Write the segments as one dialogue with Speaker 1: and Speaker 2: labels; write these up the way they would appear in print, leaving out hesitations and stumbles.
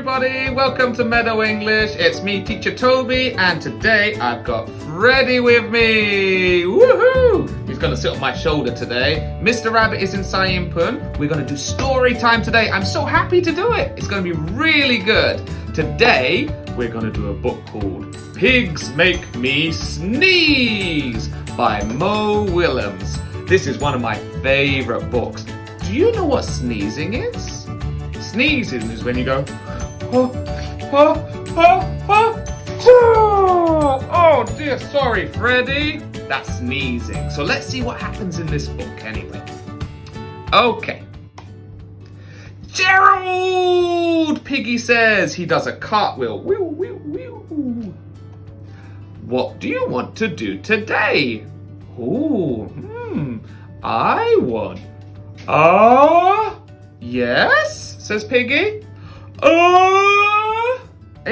Speaker 1: everybody, welcome to Meadow English. It's me, Teacher Toby, and today I've got Freddy with me. Woohoo! He's going to sit on my shoulder today. Mr. Rabbit is in Saiyin-pun. We're going to do story time today. I'm so happy to do it. It's going to be really good. Today, we're going to do a book called Pigs Make Me Sneeze by Mo Willems. This is one of my favorite books. Do you know what sneezing is? Sneezing is when you go, oh dear, sorry, Freddy. That's sneezing. So let's see what happens in this book anyway. Okay. Gerald! Piggy says he does a cartwheel. Wheel, wheel, wheel. What do you want to do today? I want. Yes, says Piggy. A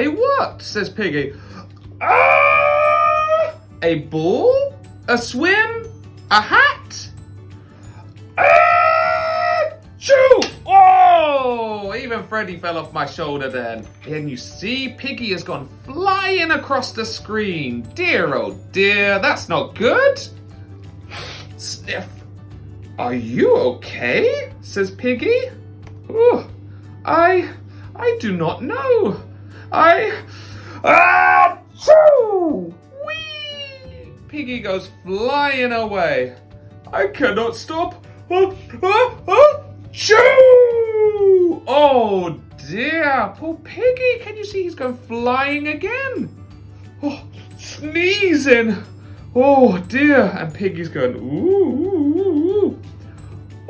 Speaker 1: what? Says Piggy. A ball? A swim? A hat? Choo! Oh! Even Freddy fell off my shoulder then. And you see, Piggy has gone flying across the screen. Dear, oh dear, that's not good. Sniff. Are you okay? Says Piggy. Oh, I do not know. Achoo! Whee! Piggy goes flying away. I cannot stop. Achoo! Oh dear, poor Piggy. Can you see he's going flying again? Oh, sneezing. Oh dear, and Piggy's going, ooh.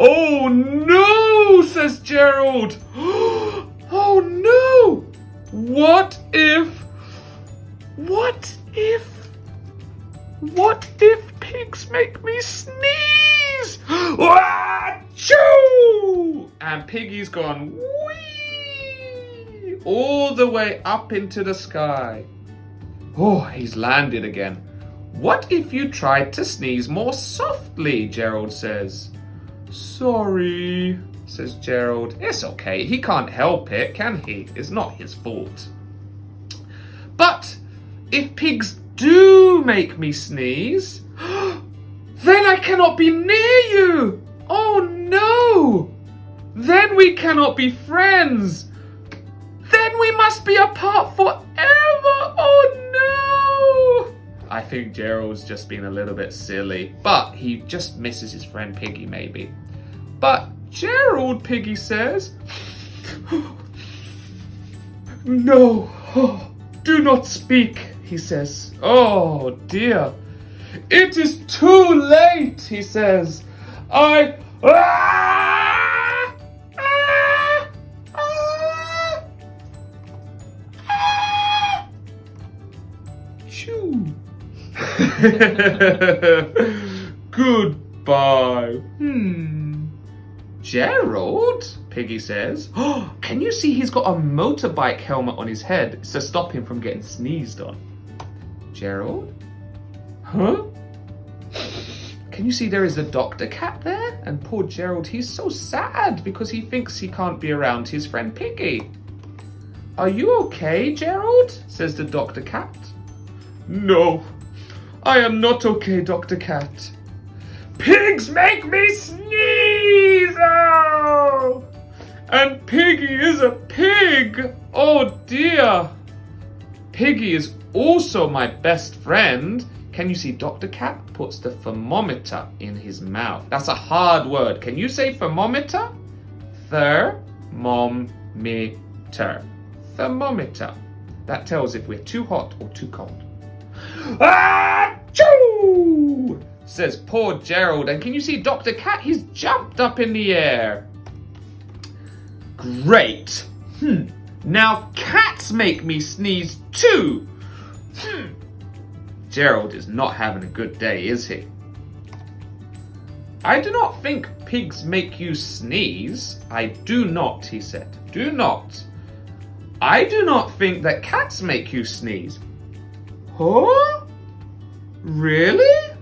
Speaker 1: Oh no, says Gerald. Oh no. What if pigs make me sneeze? Achoo! And Piggy's gone whee all the way up into the sky. Oh, he's landed again. What if you tried to sneeze more softly? Gerald says. Sorry, says Gerald. It's okay. He can't help it, can he? It's not his fault. But if pigs do make me sneeze, then I cannot be near you. Oh no. Then we cannot be friends. Then we must be apart forever. Oh no. I think Gerald's just been a little bit silly, but he just misses his friend Piggy maybe. But Gerald, Piggy says, no, do not speak, he says. Oh dear, it is too late, he says. Choo. Goodbye. Gerald, Piggy says. Oh, can you see he's got a motorbike helmet on his head to stop him from getting sneezed on? Gerald? Huh? Can you see there is a Dr. Cat there? And poor Gerald, he's so sad because he thinks he can't be around his friend Piggy. Are you okay, Gerald? Says the Dr. Cat. No, I am not okay, Dr. Cat. Pigs make me sneeze! Oh! And Piggy is a pig! Oh dear! Piggy is also my best friend. Can you see Dr. Cat puts the thermometer in his mouth? That's a hard word. Can you say thermometer? Thermometer. Thermometer. That tells if we're too hot or too cold. Achoo! Says poor Gerald. And can you see Dr. Cat? He's jumped up in the air. Great. Now cats make me sneeze too. Gerald is not having a good day, is he? I do not think pigs make you sneeze. I do not, he said. Do not. I do not think that cats make you sneeze. Huh? Really?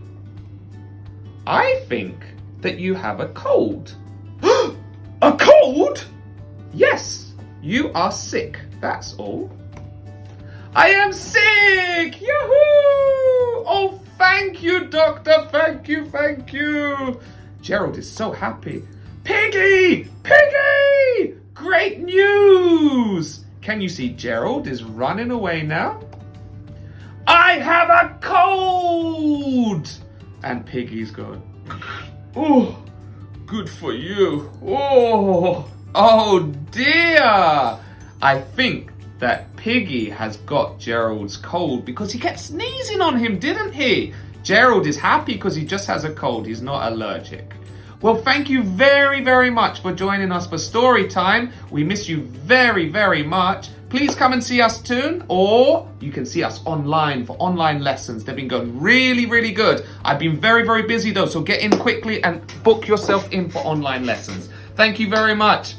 Speaker 1: I think that you have a cold. A cold? Yes, You are sick, that's all. I am sick! Yahoo! Oh, thank you, doctor. Thank you, thank you. Gerald is so happy. Piggy! Piggy! Great news! Can you see Gerald is running away now? I have a cold! And Piggy's going, oh, good for you. Oh dear. I think that Piggy has got Gerald's cold because he kept sneezing on him, didn't he? Gerald is happy because he just has a cold. He's not allergic. Well, thank you very, very much for joining us for story time. We miss you very, very much. Please come and see us soon, or you can see us online for online lessons. They've been going really, really good. I've been very, very busy though, so get in quickly and book yourself in for online lessons. Thank you very much.